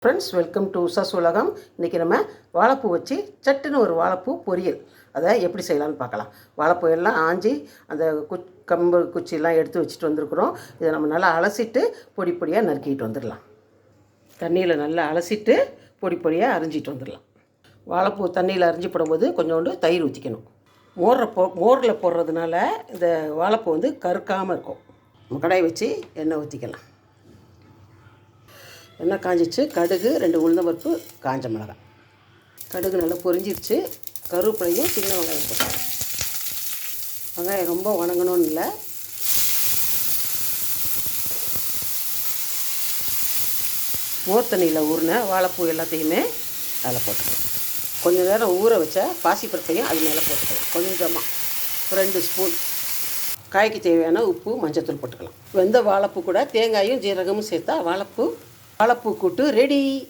Friends, welcome to Usha's உலகம். இன்றைக்கி நம்ம வாழைப்பூ வச்சு சட்டுன்னு ஒரு வாழைப்பூ பொரியல் அதை எப்படி செய்யலான்னு பார்க்கலாம். வாழைப்பூ எல்லாம் ஆஞ்சி அந்த கம்பு குச்சியெல்லாம் எடுத்து வச்சுட்டு வந்திருக்குறோம். இதை நம்ம நல்லா அலசிட்டு பொடி பொடியாக நறுக்கிட்டு வந்துடலாம். தண்ணியில் நல்லா அலசிட்டு பொடி பொடியாக அரிஞ்சிட்டு வந்துடலாம். வாழைப்பூ தண்ணியில் அரிஞ்சு போடும்போது கொஞ்சோண்டு தயிர் ஊற்றிக்கணும். மோரில் போடுறதுனால இந்த வாழைப்பூ வந்து கருக்காமல் இருக்கும். நம்ம கடாயை வச்சு எண்ணெய் ஊற்றிக்கலாம். எண்ணெய் காஞ்சிச்சு. கடுகு, 2 உளுந்தம்பருப்பு, காஞ்ச மிளகாய். கடுகு நல்லா பொரிஞ்சிருச்சு. கருவேப்பிலையும் சின்ன வெங்காயம் போட்டாங்க. வெங்காயம் ரொம்ப வணங்கணும்னு இல்லை. மோர் தண்ணியில் ஊறின வாழைப்பூ எல்லாத்தையுமே அதில் போட்டுக்கலாம். கொஞ்சம் நேரம் ஊற வச்ச பாசிப்பருப்பையும் அது மேலே போட்டுக்கலாம். கொஞ்சமாக 2 ஸ்பூன். காய்க்கு தேவையான உப்பு, மஞ்சத்தூள் போட்டுக்கலாம். வெந்த வாழைப்பூ கூட தேங்காயும் ஜீரகமும் சேர்த்தா வாழைப்பூ கூட்டு ரெடி.